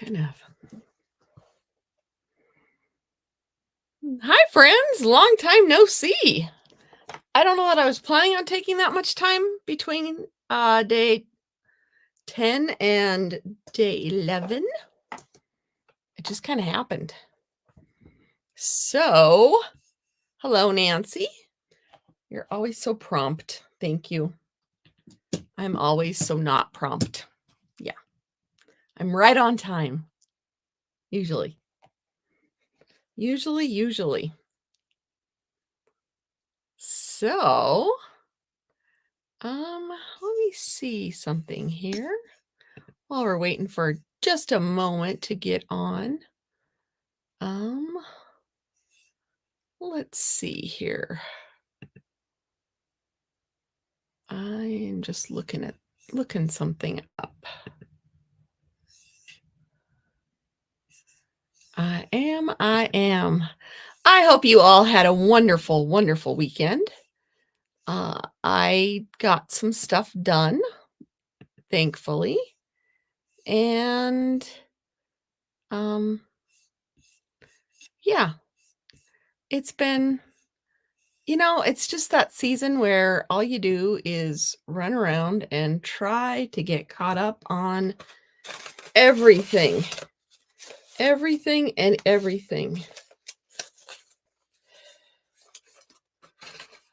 kind of. Hi, friends. Long time no see. I don't know that I was planning on taking that much time between day 10 and day 11. It just kind of happened. So, hello, Nancy. You're always so prompt. Thank you. I'm always so not prompt. Yeah. I'm right on time. Usually. So, let me see something here while we're waiting for just a moment to get on. Let's see here. I'm just looking something up. I am. I hope you all had a wonderful, wonderful weekend. I got some stuff done, thankfully. And yeah, it's been, it's just that season where all you do is run around and try to get caught up on everything. Everything and everything.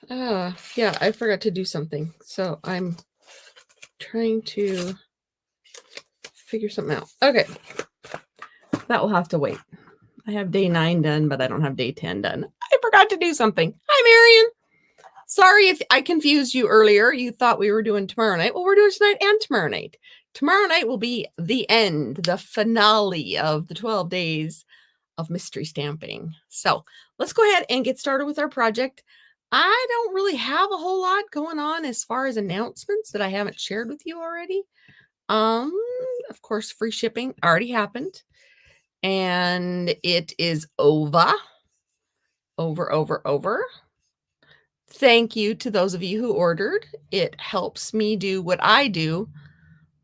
Yeah, I forgot to do something. So I'm trying to figure something out. Okay. That will have to wait. I have day 9 done, but I don't have day 10 done. I forgot to do something. Hi, Marion. Sorry if I confused you earlier. You thought we were doing tomorrow night. Well, we're doing tonight and tomorrow night. Tomorrow night will be the end, the finale of the 12 days of mystery stamping. So let's go ahead and get started with our project. I don't really have a whole lot going on as far as announcements that I haven't shared with you already. Of course, free shipping already happened. And it is over. Thank you to those of you who ordered. It helps me do what I do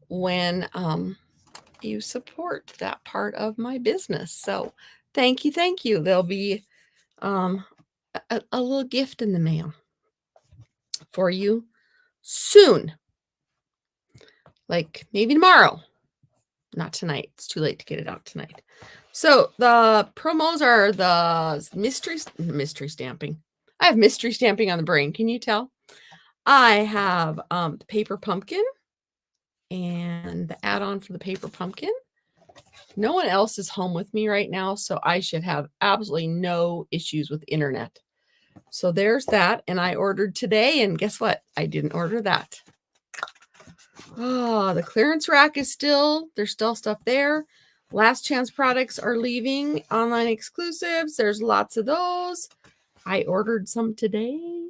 when you support that part of my business. So thank you. There'll be a little gift in the mail for you soon. Like maybe tomorrow. Not tonight. It's too late to get it out tonight. So the promos are the mystery stamping. I have mystery stamping on the brain. Can you tell? I have the paper pumpkin and the add-on for the paper pumpkin. No one else is home with me right now, so I should have absolutely no issues with internet. So there's that. And I ordered today, and guess what? I didn't order that. Oh, the clearance rack is there's still stuff there. Last chance products are leaving. Online exclusives, there's lots of those. I ordered some today.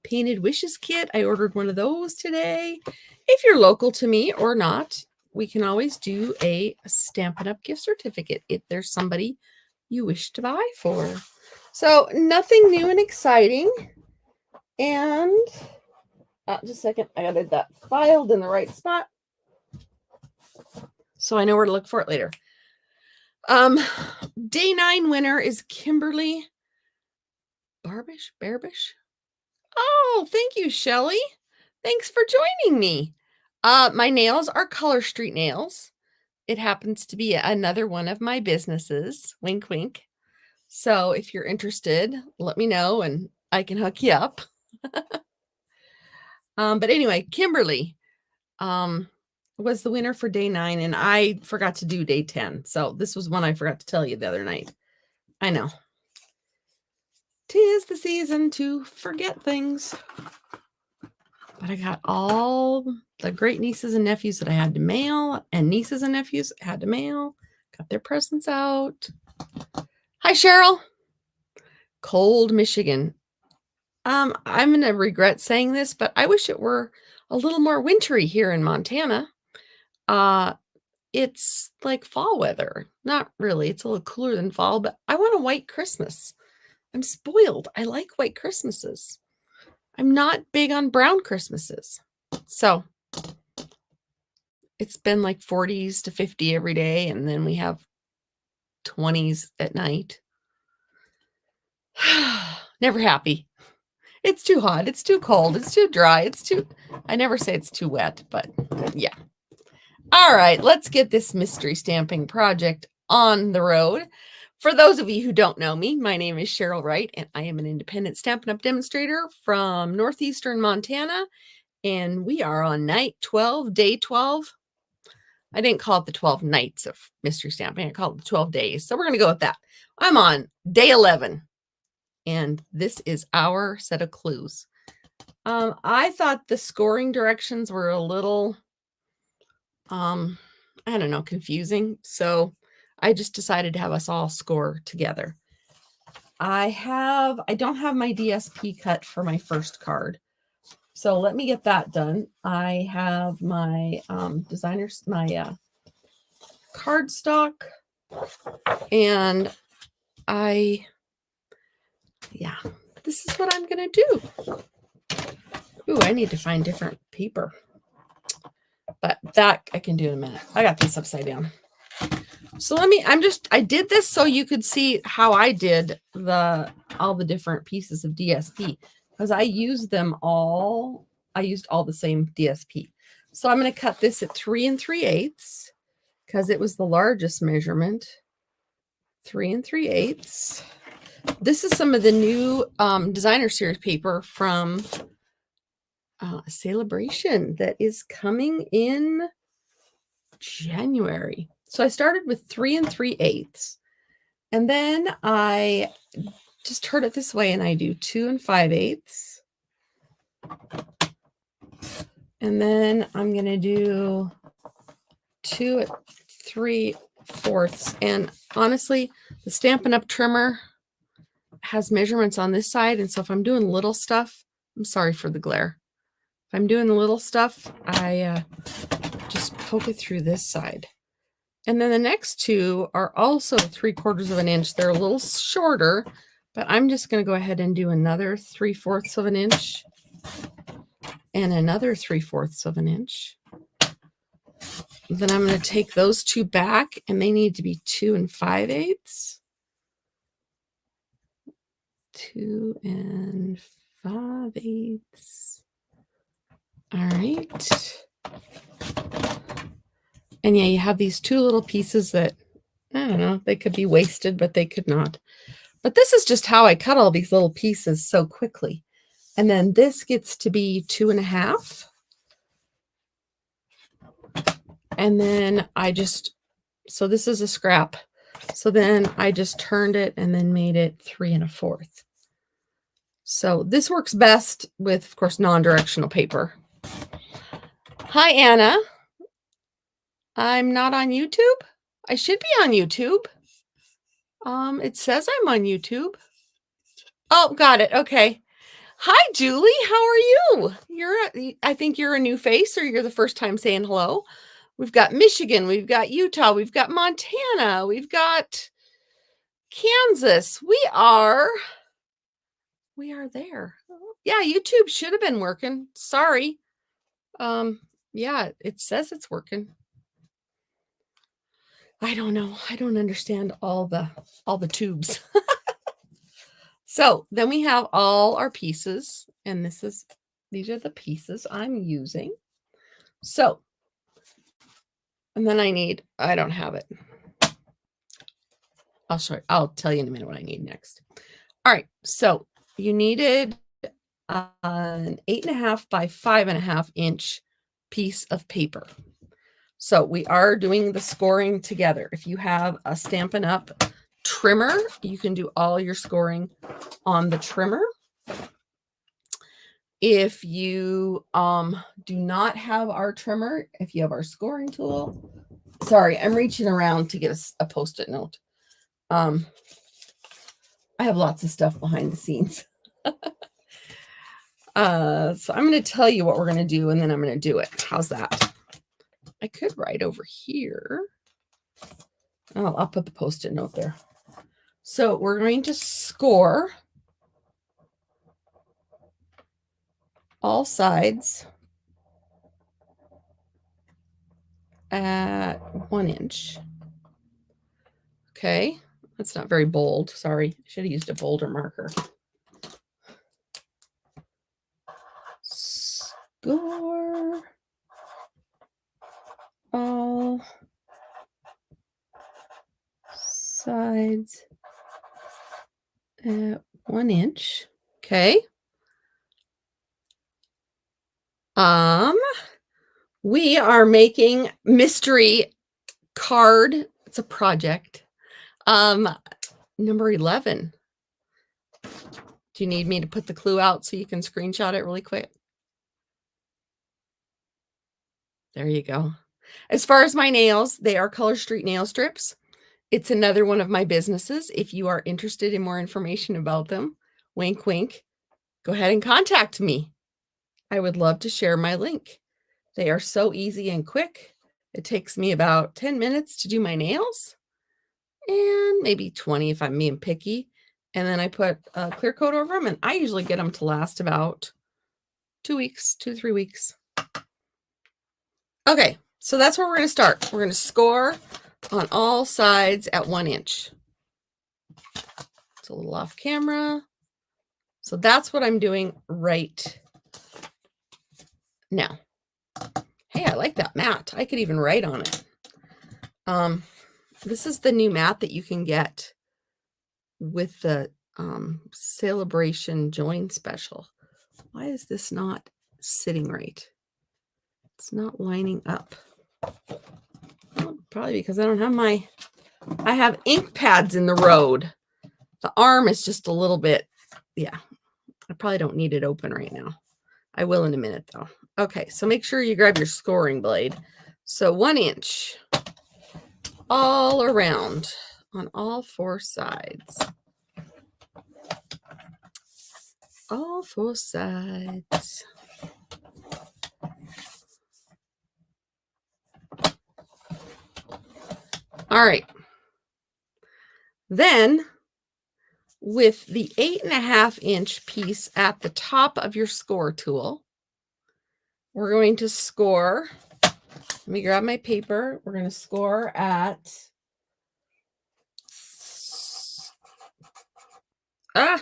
Painted Wishes kit, I ordered one of those today. If you're local to me or not, we can always do a Stampin' Up! Gift certificate if there's somebody you wish to buy for. So nothing new and exciting. And just a second, I got that filed in the right spot so I know where to look for it later. Day 9 winner is Kimberly Barbish. Oh, thank you, Shelly. Thanks for joining me. My nails are Color Street nails. It happens to be another one of my businesses. Wink, wink. So if you're interested, let me know and I can hook you up. But anyway, Kimberly was the winner for day 9, and I forgot to do day 10. So this was one I forgot to tell you the other night. I know. 'Tis the season to forget things. But I got all the great nieces and nephews that I had to mail, and nieces and nephews had to mail. Got their presents out. Hi, Cheryl. Cold Michigan. I'm going to regret saying this, but I wish it were a little more wintry here in Montana. It's like fall weather. Not really. It's a little cooler than fall, but I want a white Christmas. I'm spoiled. I like white Christmases. I'm not big on brown Christmases. So it's been like 40s to 50 every day, and then we have 20s at night. Never happy. It's too hot, it's too cold, it's too dry, it's too, I never say it's too wet, but yeah. All right, let's get this mystery stamping project on the road. For those of you who don't know me, my name is Cheryl Wright, and I am an independent Stampin' Up! Demonstrator from northeastern Montana, and we are on night 12, day 12. I didn't call it the 12 nights of mystery stamping, I called it the 12 days, so we're going to go with that. I'm on day 11, and this is our set of clues. I thought the scoring directions were a little, I don't know, confusing, so I just decided to have us all score together. I don't have my DSP cut for my first card, so let me get that done. I have my my cardstock, and yeah, this is what I'm gonna do. Ooh, I need to find different paper, but that I can do in a minute. I got this upside down. So I did this so you could see how I did all the different pieces of DSP, because I used all the same DSP. So I'm going to cut this at 3 3/8 because it was the largest measurement. 3 3/8. This is some of the new designer series paper from Sale-a-bration that is coming in January. So I started with 3 3/8, and then I just turn it this way and I do 2 5/8, and then I'm going to do 2 3/4. And honestly, the Stampin' Up! Trimmer has measurements on this side, and so if I'm doing little stuff, I'm sorry for the glare. If I'm doing the little stuff, I just poke it through this side. And then the next two are also 3/4 of an inch. They're a little shorter, but I'm just going to go ahead and do another 3/4 of an inch and another 3/4 of an inch. Then I'm going to take those two back, and they need to be 2 5/8. 2 5/8. All right. And yeah, you have these two little pieces that, I don't know, they could be wasted, but they could not. But this is just how I cut all these little pieces so quickly. And then this gets to be 2 1/2. And then so this is a scrap. So then I just turned it and then made it 3 1/4. So this works best with, of course, non-directional paper. Hi, Anna. I'm not on YouTube. I should be on YouTube. It says I'm on YouTube. Oh, got it. Okay. Hi, Julie. How are you? I think you're a new face, or you're the first time saying hello. We've got Michigan, we've got Utah, we've got Montana, we've got Kansas. We are there. Yeah, YouTube should have been working. Sorry. Yeah, it says it's working. I don't know. I don't understand all the tubes. So then we have all our pieces, and these are the pieces I'm using. So, and then I don't have it. I'll tell you in a minute what I need next. All right, so you needed an 8 1/2 by 5 1/2 inch piece of paper. So we are doing the scoring together. If you have a Stampin' Up! Trimmer, you can do all your scoring on the trimmer. If you do not have our trimmer, if you have our scoring tool, sorry, I'm reaching around to get a Post-it note. I have lots of stuff behind the scenes. So I'm going to tell you what we're going to do, and then I'm going to do it. How's that? I could write over here. Oh, I'll put the Post-it note there. So we're going to score all sides at 1 inch. Okay, that's not very bold. Sorry, I should have used a bolder marker. Score all sides at 1 inch. Okay. We are making mystery card. It's a project. Number 11. Do you need me to put the clue out so you can screenshot it really quick? There you go. As far as my nails, they are Color Street nail strips. It's another one of my businesses. If you are interested in more information about them, wink, wink, go ahead and contact me. I would love to share my link. They are so easy and quick. It takes me about 10 minutes to do my nails and maybe 20 if I'm being picky. And then I put a clear coat over them, and I usually get them to last about 2 weeks, 2 to 3 weeks. Okay, so that's where we're going to start. We're going to score on all sides at 1 inch. It's a little off camera. So that's what I'm doing right now. Hey, I like that mat. I could even write on it. This is the new mat that you can get with the Sale-a-bration join special. Why is this not sitting right? It's not lining up. Well, probably because I don't have I have ink pads in the road. The arm is just a little bit, yeah, I probably don't need it open right now. I will in a minute though. Okay, so make sure you grab your scoring blade. So 1 inch all around on all 4 sides. All 4 sides. All right. Then with the 8.5 inch piece at the top of your score tool, we're going to score. Let me grab my paper. We're going to score at 3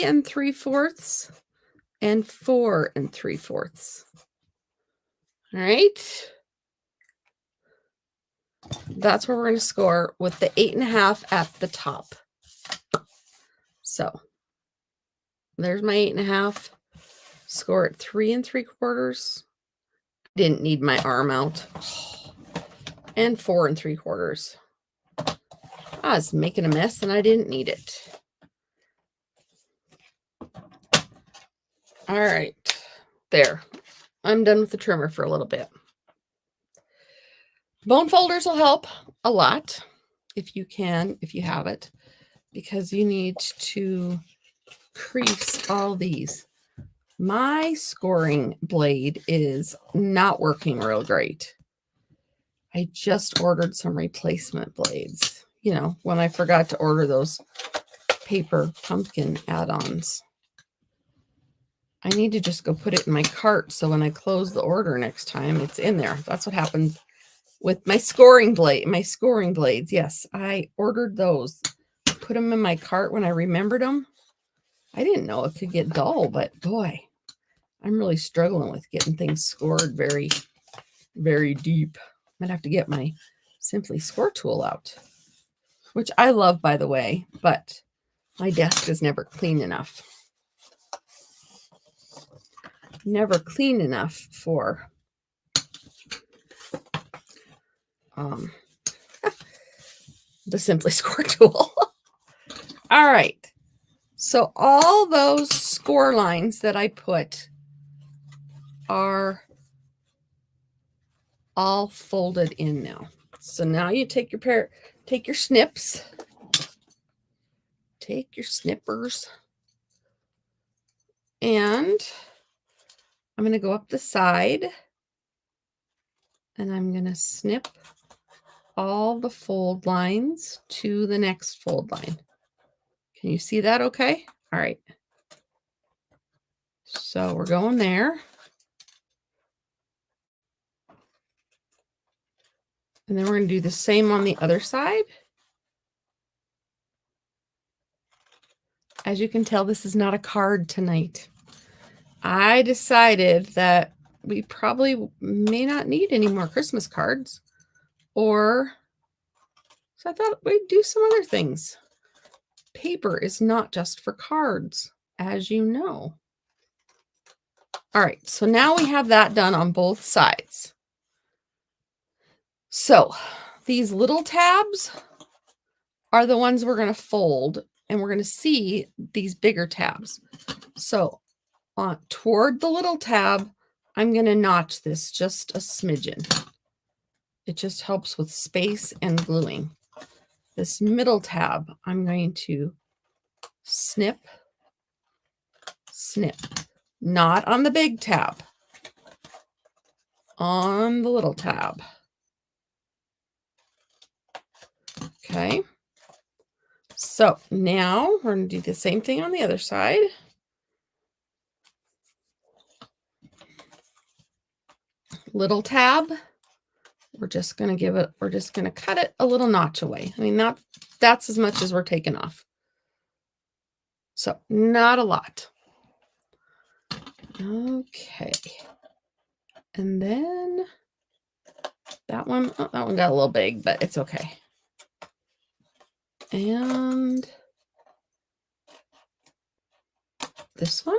3/4 and 4 3/4. All right. That's where we're going to score with the 8.5 at the top. So there's my 8.5. Score at 3 3/4. Didn't need my arm out. And 4 3/4. I was making a mess and I didn't need it. All right. There. I'm done with the trimmer for a little bit. Bone folders will help a lot if you can, if you have it, because you need to crease all these. My scoring blade is not working real great. I just ordered some replacement blades. You know, when I forgot to order those paper pumpkin add-ons. I need to just go put it in my cart so when I close the order next time, it's in there. That's what happens with my scoring blades. Yes, I ordered those. Put them in my cart when I remembered them. I didn't know it could get dull, but boy, I'm really struggling with getting things scored very, very deep. Might have to get my Simply Score tool out, which I love, by the way, but my desk is never clean enough. Never clean enough for the Simply Score tool. All right. So all those score lines that I put are all folded in now. So now you take your snips, take your snippers, and I'm going to go up the side and I'm going to snip all the fold lines to the next fold line. Can you see that okay? All right. So we're going there. And then we're going to do the same on the other side. As you can tell, this is not a card tonight. I decided that we probably may not need any more Christmas cards, so I thought we'd do some other things. Paper is not just for cards, as you know. All right, so now we have that done on both sides. So these little tabs are the ones we're going to fold, and we're going to see these bigger tabs. So toward the little tab, I'm going to notch this just a smidgen. It just helps with space and gluing. This middle tab, I'm going to snip, snip. Not on the big tab, on the little tab. Okay. So now we're going to do the same thing on the other side. Little tab. We're just going to cut it a little notch away. I mean, that's as much as we're taking off. So not a lot. Okay. And then that one got a little big, but it's okay. And this one.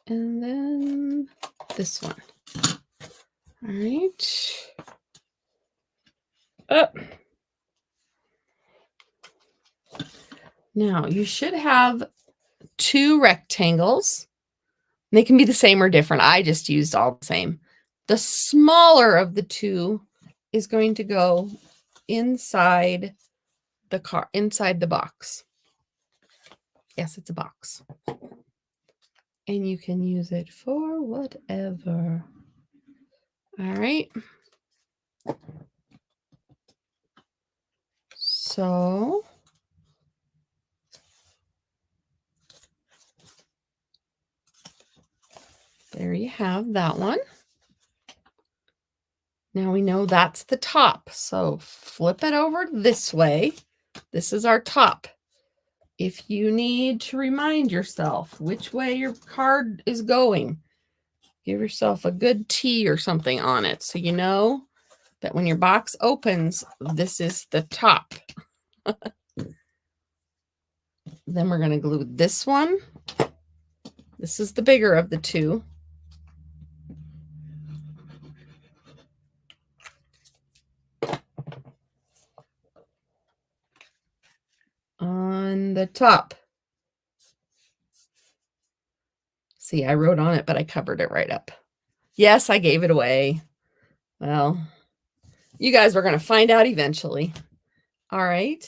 And then this one. All right. Up. Now you should have 2 rectangles. They can be the same or different. I just used all the same. The smaller of the 2 is going to go inside the box. Yes, it's a box. And you can use it for whatever. All right. So there you have that one. Now we know that's the top. So flip it over this way. This is our top. If you need to remind yourself which way your card is going, give yourself a good T or something on it so you know that when your box opens, this is the top. Then we're going to glue this one. This is the bigger of the 2. On the top. See, I wrote on it, but I covered it right up. Yes, I gave it away. Well, you guys were going to find out eventually. All right.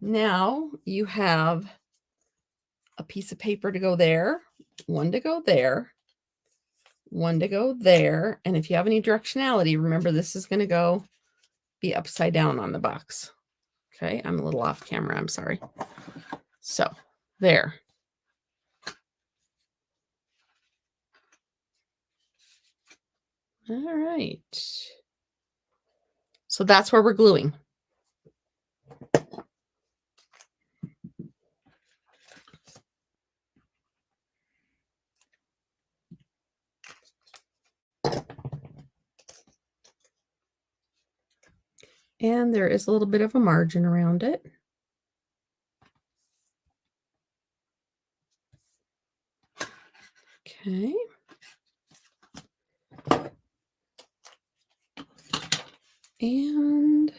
Now you have a piece of paper to go there, one to go there, one to go there. And if you have any directionality, remember this is going to be upside down on the box. Okay, I'm a little off camera. I'm sorry. So there. All right. So that's where we're gluing. And there is a little bit of a margin around it. Okay. And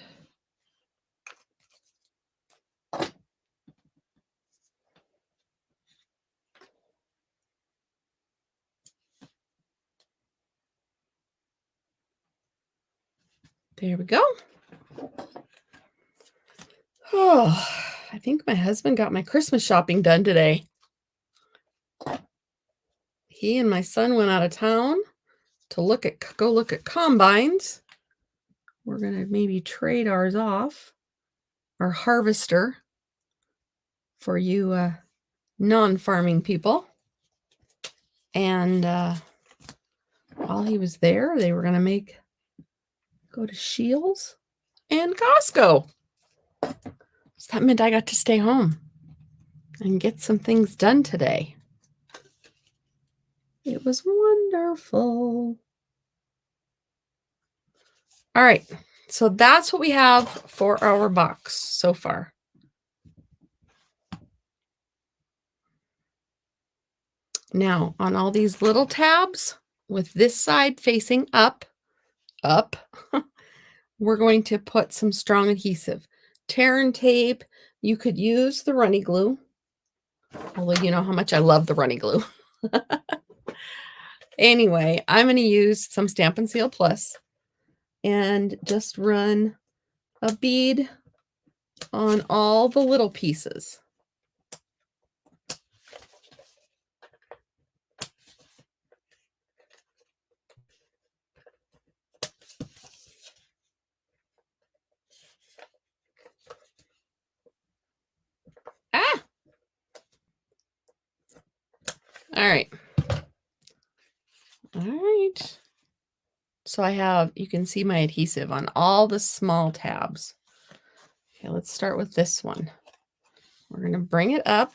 there we go. Oh, I think my husband got my Christmas shopping done today. He and my son went out of town to go look at combines. We're going to maybe trade ours off, our harvester, for you non-farming people. And while he was there, they were going to make go to Shields and Costco. So that meant I got to stay home and get some things done today. It was wonderful. All right, so that's what we have for our box so far. Now, on all these little tabs, with this side facing up, we're going to put some strong adhesive. Tear and tape. You could use the runny glue, although you know how much I love the runny glue. Anyway, I'm going to use some Stampin' Seal Plus and just run a bead on all the little pieces. Ah! All right. All right. So I have, you can see my adhesive on all the small tabs. Okay, let's start with this one. We're going to bring it up,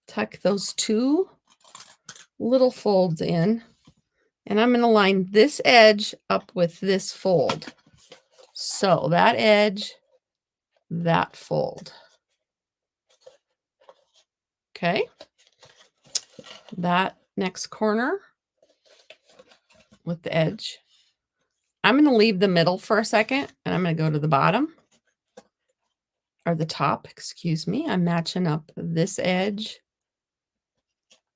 tuck those two little folds in, and I'm going to line this edge up with this fold. So that edge, that fold. Okay. That next corner with the edge. I'm going to leave the middle for a second, and I'm going to go to the bottom, or the top, excuse me. I'm matching up this edge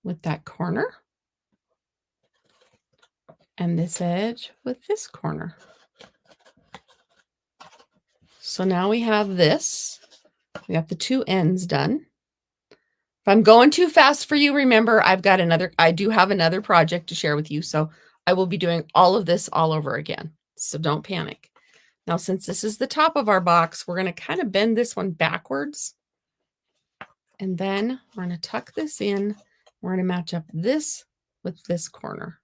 with that corner, and this edge with this corner. So now we have this. We got the two ends done. If I'm going too fast for you, remember I do have another project to share with you. So I will be doing all of this all over again. So don't panic. Now, since this is the top of our box, we're going to kind of bend this one backwards. And then we're going to tuck this in. We're going to match up this with this corner.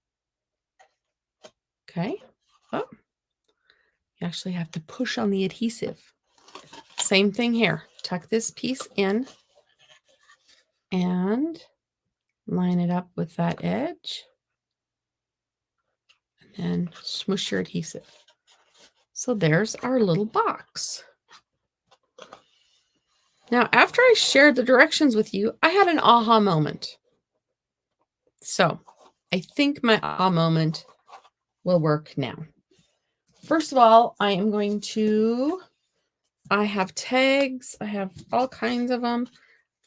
Okay. Oh, you actually have to push on the adhesive. Same thing here. Tuck this piece in and line it up with that edge. And then smush your adhesive. So there's our little box. Now, after I shared the directions with you, I had an aha moment. So I think my aha moment will work now. First of all, I have tags. I have all kinds of them.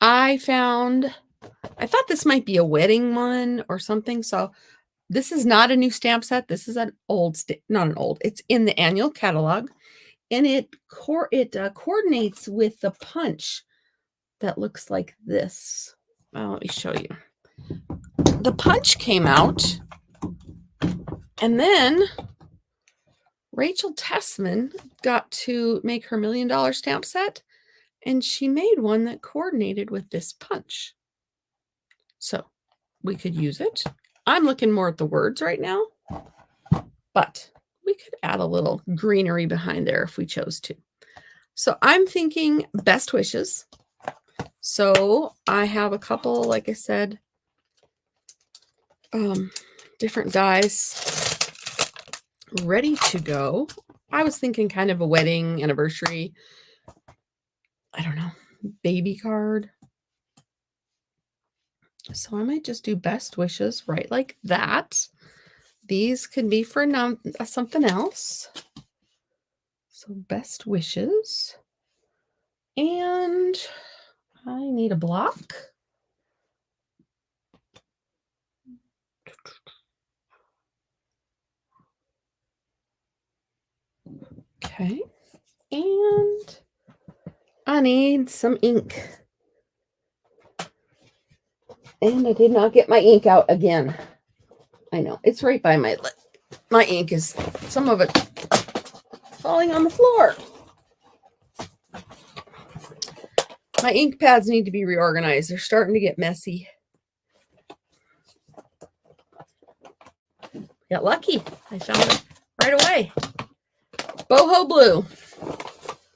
I thought this might be a wedding one or something. So this is not a new stamp set. This is an old, it's in the annual catalog. And it coordinates with the punch that looks like this. Well, let me show you. The punch came out, and then Rachel Tessman got to make her $1 million stamp set, and she made one that coordinated with this punch. So we could use it. I'm looking more at the words right now, but we could add a little greenery behind there if we chose to. So I'm thinking best wishes. So I have a couple, like I said, different dies ready to go. I was thinking kind of a wedding anniversary, I don't know, baby card. So I might just do best wishes right like that. These could be for something else. So best wishes. And I need a block. Okay. And I need some ink. And I did not get my ink out again. I know. It's right by my lip. My ink is, some of it falling on the floor. My ink pads need to be reorganized. They're starting to get messy. Got lucky. I found it right away. Boho blue.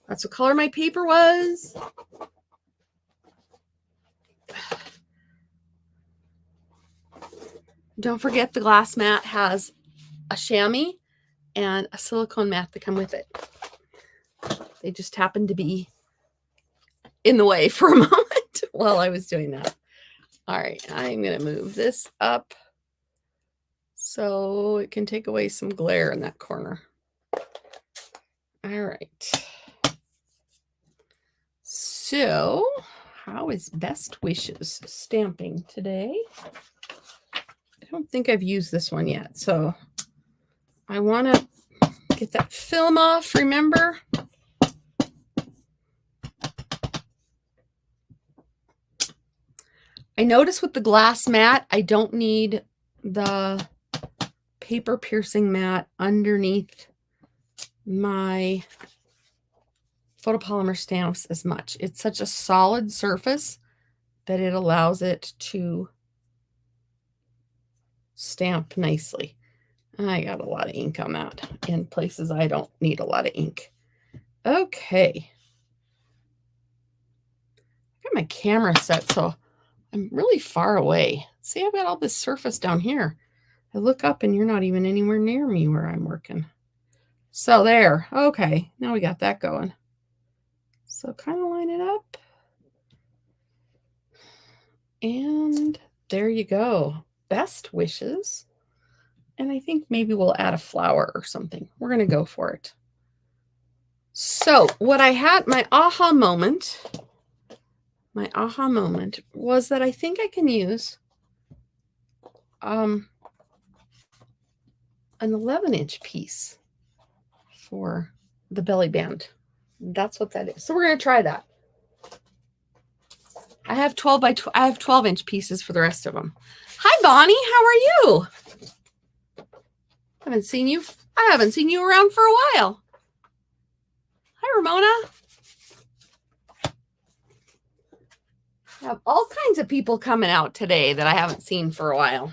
That's what color my paper was. Don't forget the glass mat has a chamois and a silicone mat that come with it. They just happened to be in the way for a moment while I was doing that. All right, I'm going to move this up so it can take away some glare in that corner. All right. So, how is Best Wishes stamping today? I don't think I've used this one yet, so I want to get that film off, remember? I notice with the glass mat, I don't need the paper piercing mat underneath my photopolymer stamps as much. It's such a solid surface that it allows it to stamp nicely. I got a lot of ink on that in places I don't need a lot of ink. Okay. I got my camera set, so I'm really far away. See, I've got all this surface down here. I look up and you're not even anywhere near me where I'm working. So there. Okay, now we got that going. So kind of line it up. And there you go. Best Wishes. And I think maybe we'll add a flower or something. We're going to go for it. So what I had, my aha moment was that I think I can use an 11-inch piece for the belly band. That's what that is. So we're going to try that. I have 12-inch pieces for the rest of them. Hi, Bonnie. How are you? I haven't seen you around for a while. Hi, Ramona. I have all kinds of people coming out today that I haven't seen for a while.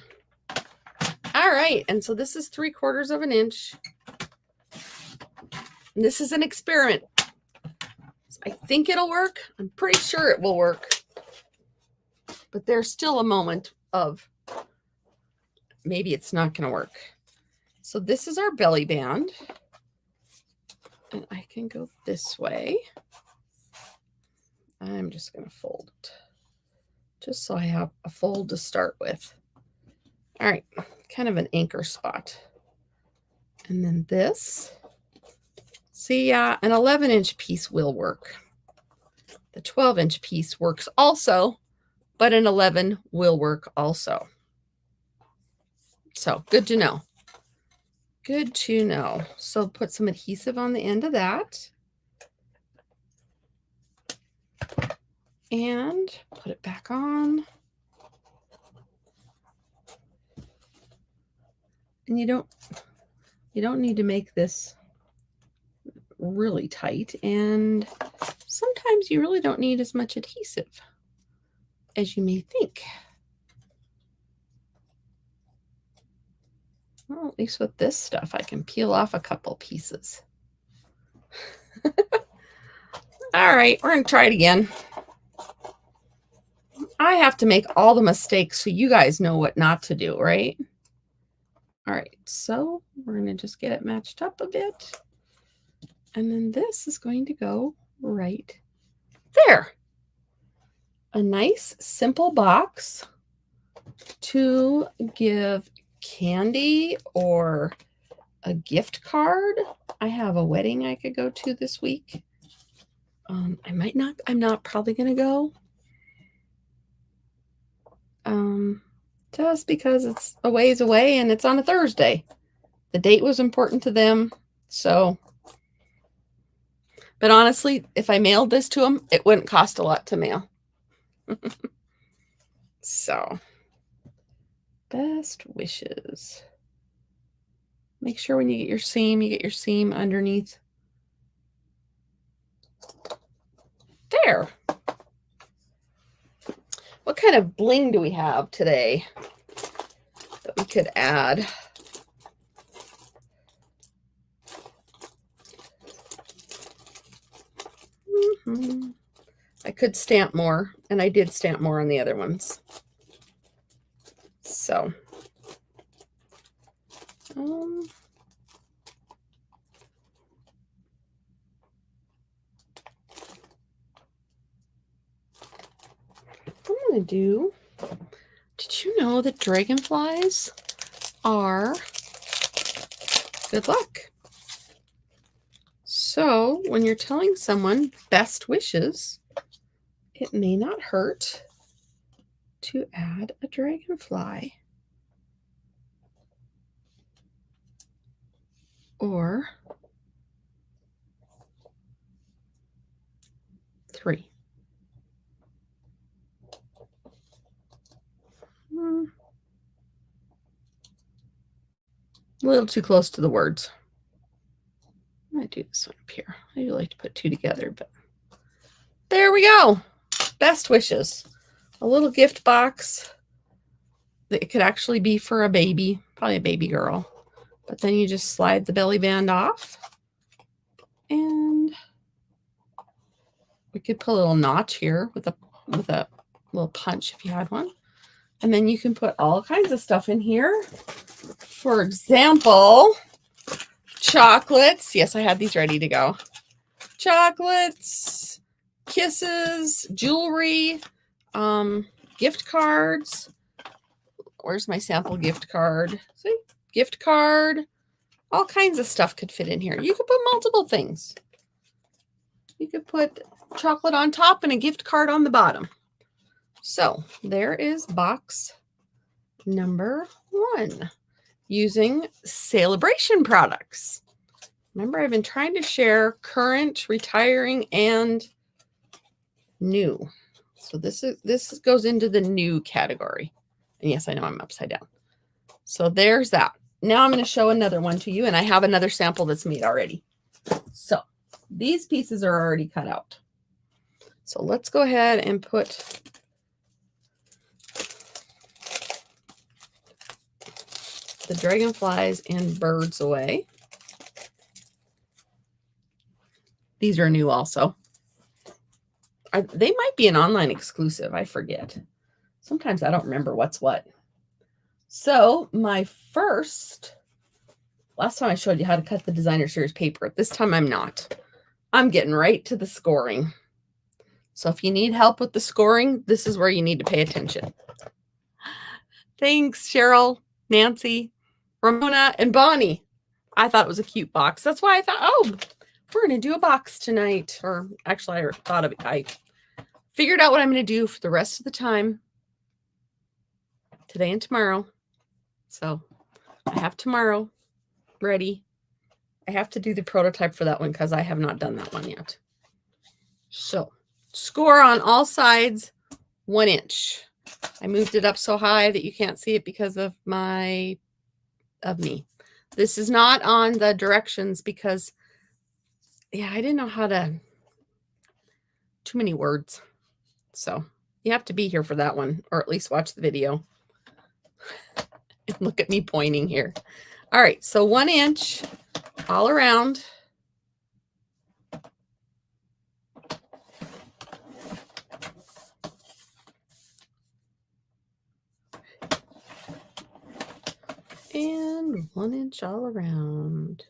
All right. And so this is 3/4 of an inch. And this is an experiment. I think it'll work. I'm pretty sure it will work. But there's still a moment of maybe it's not going to work. So this is our belly band. And I can go this way. I'm just going to fold it. Just so I have a fold to start with. All right. Kind of an anchor spot. And then this. See, an 11-inch piece will work. The 12-inch piece works also, but an 11 will work also. So good to know. Good to know. So put some adhesive on the end of that. And put it back on. And you don't need to make this really tight, and sometimes you really don't need as much adhesive as you may think. Well, at least with this stuff, I can peel off a couple pieces. All right, we're going to try it again. I have to make all the mistakes so you guys know what not to do, right? All right, so we're going to just get it matched up a bit. And then this is going to go right there. A nice, simple box to give candy or a gift card. I have a wedding I could go to this week. I'm not probably going to go. Just because it's a ways away and it's on a Thursday. The date was important to them. So, but honestly, if I mailed this to them, it wouldn't cost a lot to mail. So, Best Wishes. Make sure when you get your seam underneath. There. What kind of bling do we have today that we could add? I could stamp more, and I did stamp more on the other ones. So, I'm going to do, did you know that dragonflies are good luck? So when you're telling someone best wishes, it may not hurt to add a dragonfly. Or 3. A little too close to the words. I might do this one up here. I do like to put 2 together, but there we go. Best wishes. A little gift box. It could actually be for a baby, probably a baby girl. But then you just slide the belly band off. And we could put a little notch here with a little punch if you had one. And then you can put all kinds of stuff in here. For example, chocolates. Yes, I had these ready to go. Chocolates, kisses, jewelry, gift cards. Where's my sample gift card? See? Gift card. All kinds of stuff could fit in here. You could put multiple things. You could put chocolate on top and a gift card on the bottom. So there is box number 1 using Sale-a-bration products. Remember, I've been trying to share current, retiring, and new. So this goes into the new category. And yes, I know I'm upside down. So there's that. Now I'm going to show another one to you, and I have another sample that's made already. So these pieces are already cut out. So let's go ahead and put the dragonflies and birds away. These are new also. They might be an online exclusive. I forget. Sometimes I don't remember what's what. So my last time I showed you how to cut the designer series paper. This time I'm not. I'm getting right to the scoring. So if you need help with the scoring, this is where you need to pay attention. Thanks, Cheryl, Nancy, Ramona, and Bonnie. I thought it was a cute box. That's why I thought, oh, we're going to do a box tonight. Or actually, I figured out what I'm going to do for the rest of the time. Today and tomorrow. So I have tomorrow ready. I have to do the prototype for that one because I have not done that one yet. So score on all sides, 1 inch. I moved it up so high that you can't see it because of me. This is not on the directions because, yeah, I didn't know how to, too many words. So you have to be here for that one, or at least watch the video. Look at me pointing here. All right, so 1 inch all around. And 1 inch all around.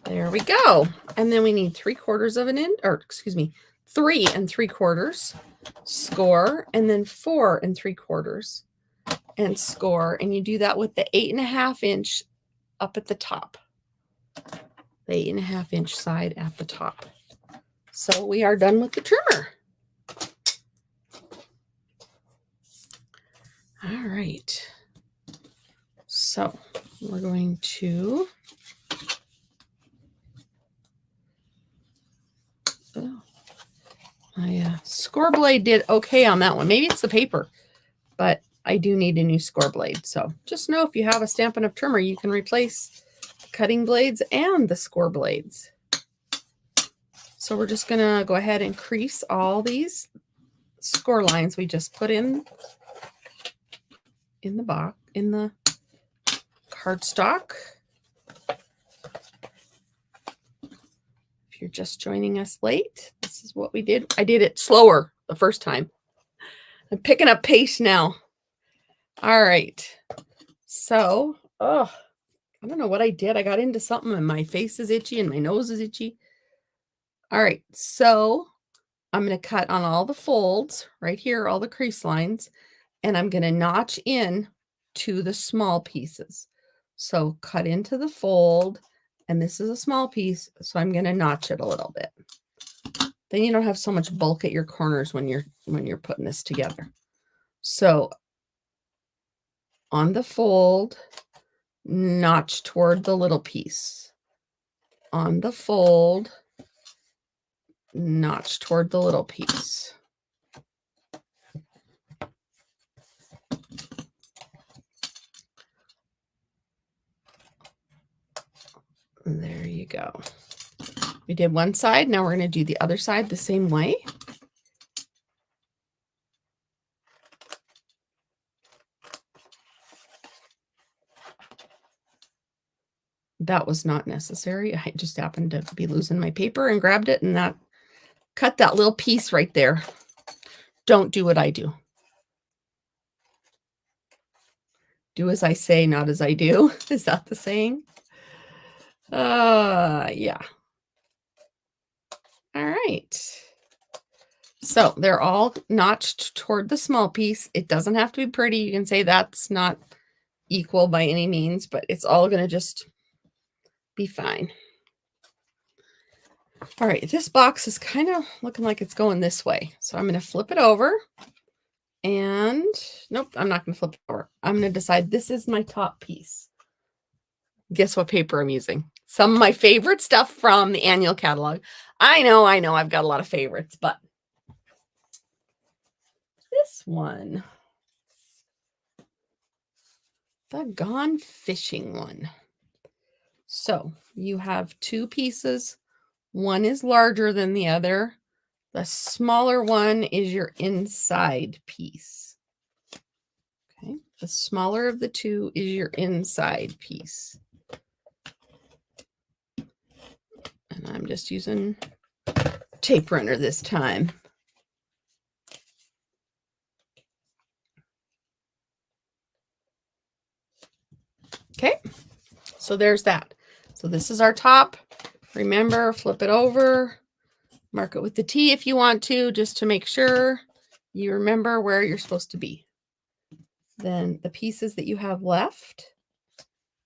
There we go. And then we need 3/4 of an inch, or excuse me, 3 3/4 score, and then 4 3/4 and score. And you do that with the 8.5 inch up at the top. The 8.5 inch side at the top. So we are done with the trimmer. All right. So we're going to my score blade did okay on that one. Maybe it's the paper, but I do need a new score blade. So just know if you have a Stampin' Up! Trimmer, you can replace the cutting blades and the score blades. So we're just going to go ahead and crease all these score lines we just put in the box, in the cardstock. you're just joining us late, this is what we did. I did it slower the first time. I'm picking up pace now. All right. So, I don't know what I did. I got into something and my face is itchy and my nose is itchy. All right. So I'm going to cut on all the folds right here, all the crease lines, and I'm going to notch in to the small pieces. So cut into the fold, and this is a small piece, so I'm going to notch it a little bit. Then you don't have so much bulk at your corners when you're putting this together. So on the fold, notch toward the little piece. On the fold, notch toward the little piece. There you go. We did one side. Now we're going to do the other side the same way. That was not necessary. I just happened to be losing my paper and grabbed it, and that cut that little piece right there. Don't do what I do. Do as I say, not as I do. Is that the saying? Yeah. All right. So they're all notched toward the small piece. It doesn't have to be pretty. You can say that's not equal by any means, but it's all going to just be fine. All right, this box is kind of looking like it's going this way. So I'm going to flip it over. And nope, I'm not going to flip it over. I'm going to decide this is my top piece. Guess what paper I'm using? Some of my favorite stuff from the annual catalog. I know, I've got a lot of favorites, but this one, the Gone Fishing one. So you have two pieces. One is larger than the other. The smaller one is your inside piece. Okay, the smaller of the two is your inside piece. And I'm just using tape runner this time. Okay, so there's that. So this is our top. Remember, flip it over, mark it with the T if you want to, just to make sure you remember where you're supposed to be. Then the pieces that you have left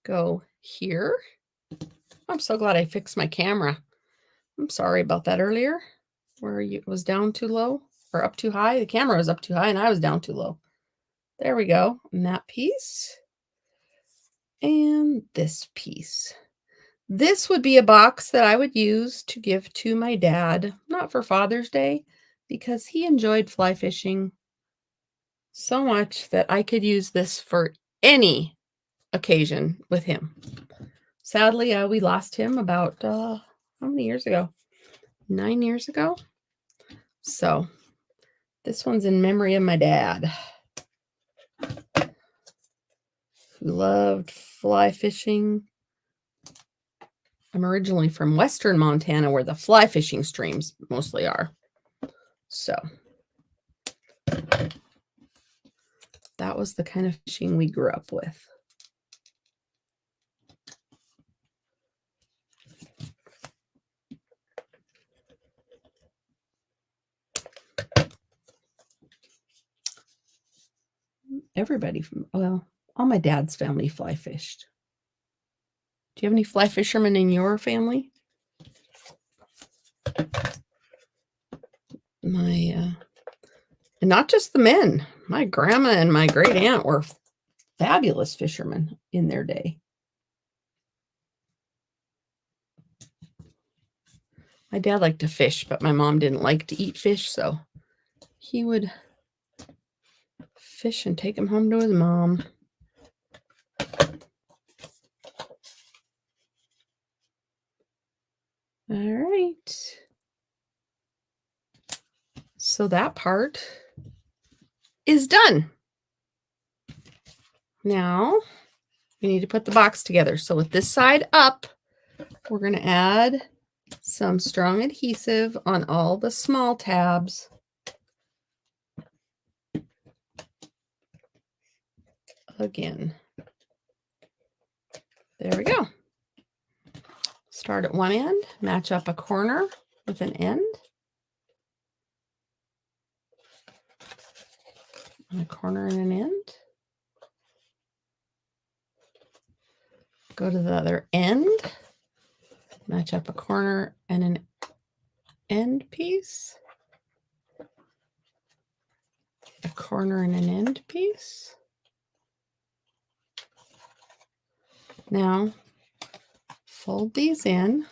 go here. I'm so glad I fixed my camera. I'm sorry about that earlier, where it was down too low or up too high. The camera was up too high and I was down too low. There we go. And that piece. And this piece. This would be a box that I would use to give to my dad, not for Father's Day, because he enjoyed fly fishing so much that I could use this for any occasion with him. Sadly, we lost him about, how many years ago? 9 years ago. So this one's in memory of my dad, who loved fly fishing. I'm originally from Western Montana, where the fly fishing streams mostly are. So that was the kind of fishing we grew up with. Everybody from, well, all my dad's family fly fished. Do you have any fly fishermen in your family? And not just the men. My grandma and my great aunt were fabulous fishermen in their day. My dad liked to fish, but my mom didn't like to eat fish, so he would fish and take him home to his mom. All right. So that part is done. Now we need to put the box together. So with this side up, we're going to add some strong adhesive on all the small tabs. Again. There we go. Start at one end, match up a corner with an end. And a corner and an end. Go to the other end, match up a corner and an end piece. A corner and an end piece. Now, fold these in.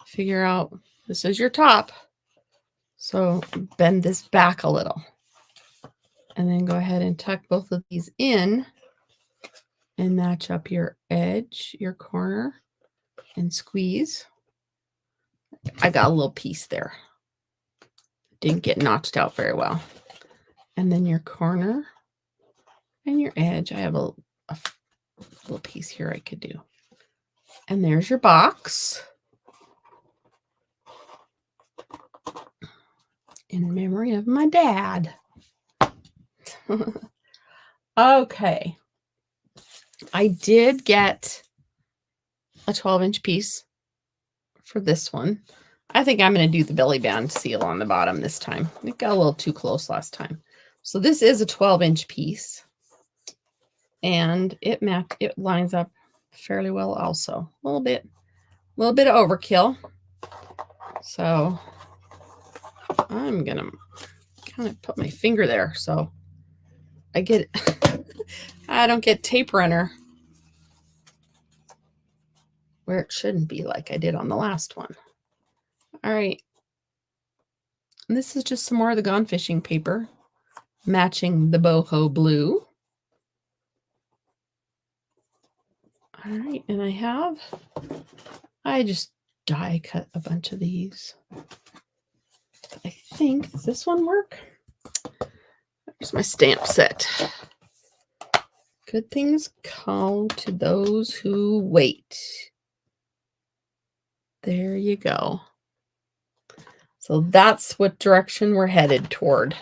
Figure out this is your top. So bend this back a little. And then go ahead and tuck both of these in and match up your edge, your corner, and squeeze. I got a little piece there. Didn't get notched out very well. And then your corner and your edge. I have a little piece here I could do. And there's your box. In memory of my dad. Okay. I did get a 12-inch piece for this one. I think I'm going to do the belly band seal on the bottom this time. It got a little too close last time. So this is a 12-inch piece. And it lines up fairly well also. A little bit of overkill. So I'm going to kind of put my finger there so I get I don't get tape runner where it shouldn't be like I did on the last one. All right. And this is just some more of the Gone Fishing paper matching the boho blue. All right, and I just die cut a bunch of these. I think, does this one work? There's my stamp set. Good things come to those who wait. There you go. So that's what direction we're headed toward.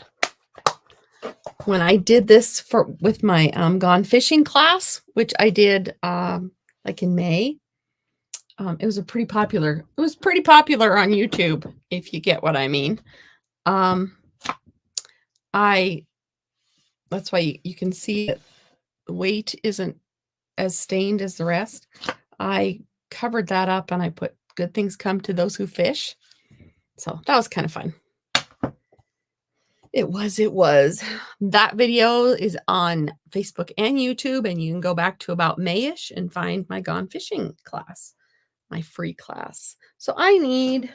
When I did this with my Gone Fishing class, which I did like in May, it was pretty popular on YouTube, if you get what I mean. That's why you can see that the weight isn't as stained as the rest. I covered that up and I put good things come to those who fish. So that was kind of fun. It was. That video is on Facebook and YouTube, and you can go back to about May-ish and find my Gone Fishing class, my free class. So I need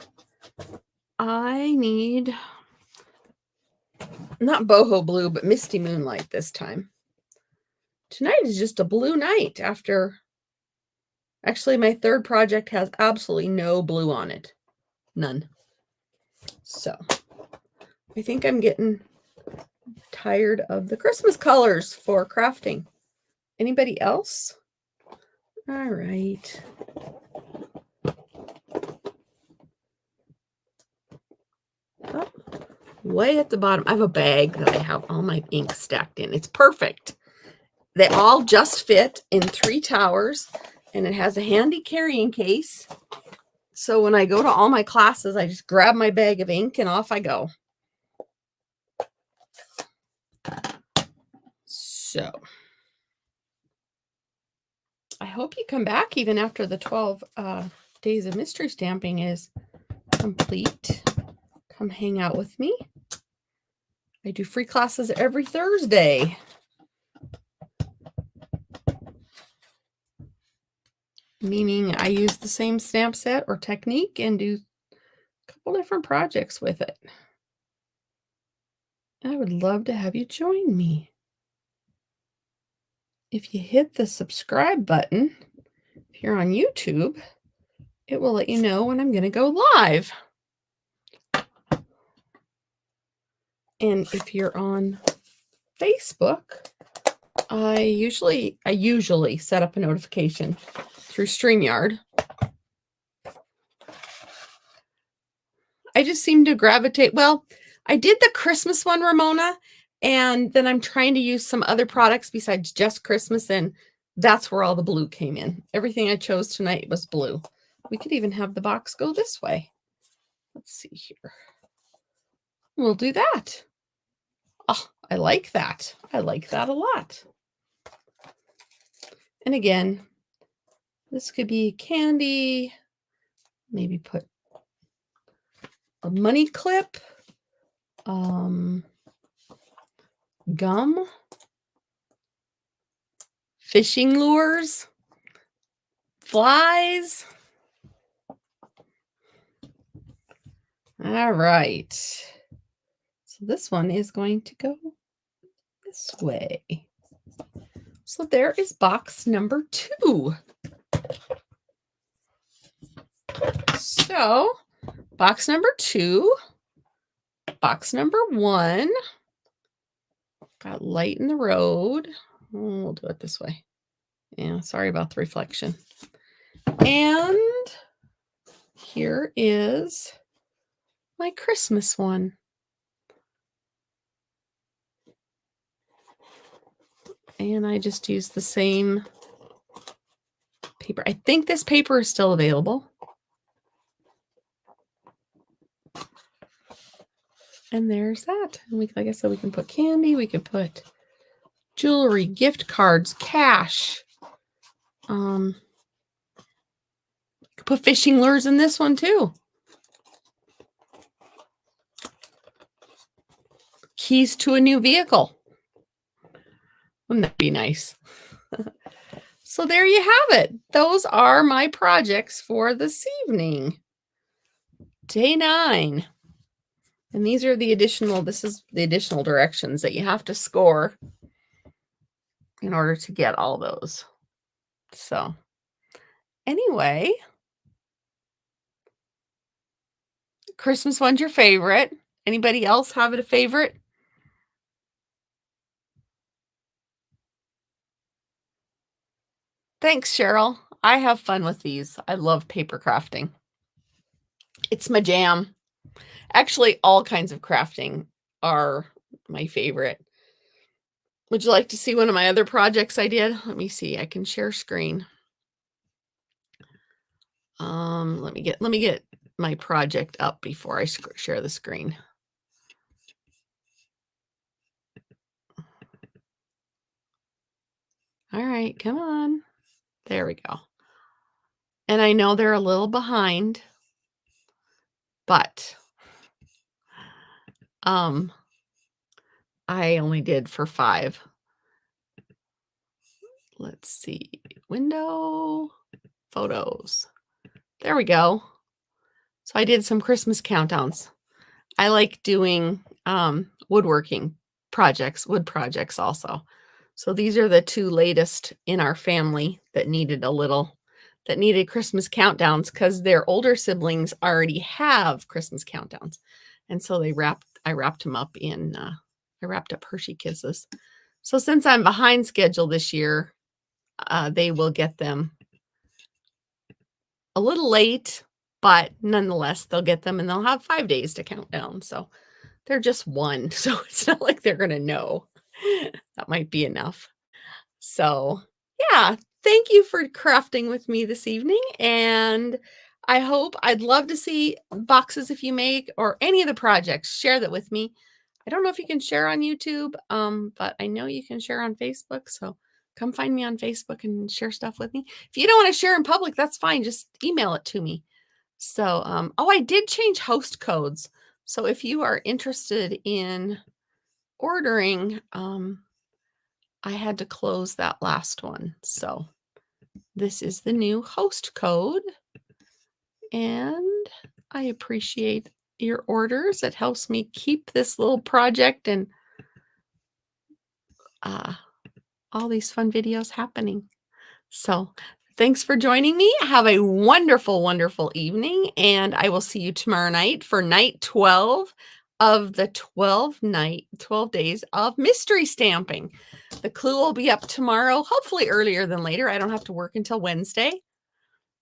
not boho blue, but misty moonlight this time. Tonight is just a blue night after, actually my third project has absolutely no blue on it. None. So I think I'm getting tired of the Christmas colors for crafting. Anybody else? All right. Oh, way at the bottom, I have a bag that I have all my ink stacked in. It's perfect. They all just fit in 3 towers, and it has a handy carrying case. So when I go to all my classes, I just grab my bag of ink and off I go. So I hope you come back even after the 12 days of mystery stamping is complete. Come hang out with me. I do free classes every Thursday. Meaning I use the same stamp set or technique and do a couple different projects with it. I would love to have you join me. If you hit the subscribe button, if you're on YouTube, it will let you know when I'm going to go live. And if you're on Facebook, I usually set up a notification through StreamYard I just seem to gravitate. Well, I did the Christmas one, Ramona, and then I'm trying to use some other products besides just Christmas, and that's where all the blue came in. Everything I chose tonight was blue. We could even have the box go this way. Let's see here. We'll do that. Oh, I like that. I like that a lot. And again, this could be candy. Maybe put a money clip. Gum. Fishing lures. Flies. All right. So this one is going to go this way. So there is box number 2. So box number 2, box number 1, got light in the road. We'll do it this way. Yeah, sorry about the reflection. And here is my Christmas one. And I just used the same paper. I think this paper is still available. And there's that. And we, like I said, we can put candy, we can put jewelry, gift cards, cash. Put fishing lures in this one too. Keys to a new vehicle. Wouldn't that be nice? So there you have it. Those are my projects for this evening. Day 9. And these are the additional, this is the additional directions that you have to score in order to get all those. So anyway, Christmas one's your favorite. Anybody else have it a favorite? Thanks, Cheryl. I have fun with these. I love paper crafting. It's my jam. Actually, all kinds of crafting are my favorite. Would you like to see one of my other projects I did? Let me see. I can share screen. Let me get my project up before I share the screen. All right, come on. There we go. And I know they're a little behind, but I only did for 5. Let's see. Window, photos. There we go. So I did some Christmas countdowns. I like doing woodworking projects, wood projects also. So these are the 2 latest in our family that needed Christmas countdowns because their older siblings already have Christmas countdowns. And so I wrapped them up in, I wrapped up Hershey Kisses. So since I'm behind schedule this year, they will get them a little late, but nonetheless, they'll get them and they'll have 5 days to count down. So they're just 1. So it's not like they're going to know. That might be enough. So yeah, thank you for crafting with me this evening. And I'd love to see boxes if you make or any of the projects. Share that with me. I don't know if you can share on YouTube, but I know you can share on Facebook. So come find me on Facebook and share stuff with me. If you don't want to share in public, that's fine. Just email it to me. So, I did change host codes. So if you are interested in ordering, I had to close that last one. So this is the new host code. And I appreciate your orders. It helps me keep this little project and all these fun videos happening. So thanks for joining me. Have a wonderful, wonderful evening. And I will see you tomorrow night for night 12 of the 12 days of mystery stamping. The clue will be up tomorrow, hopefully earlier than later. I don't have to work until Wednesday.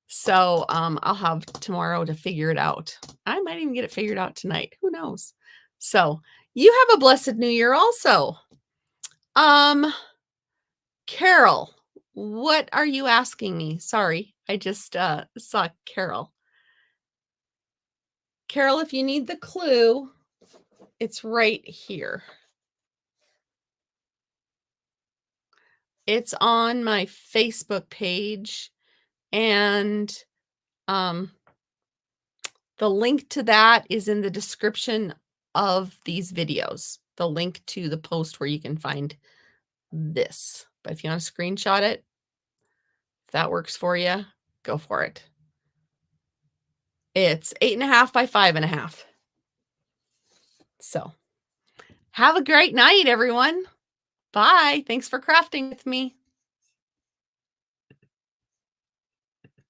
So I'll have tomorrow to figure it out. I might even get it figured out tonight. Who knows? So you have a blessed new year also. Carol, what are you asking me? Sorry, I just saw Carol. Carol, if you need the clue, it's right here. It's on my Facebook page, and the link to that is in the description of these videos. The link to the post where you can find this. But if you want to screenshot it, if that works for you, go for it. It's 8.5 by 5.5. So have a great night, everyone. Bye. Thanks for crafting with me.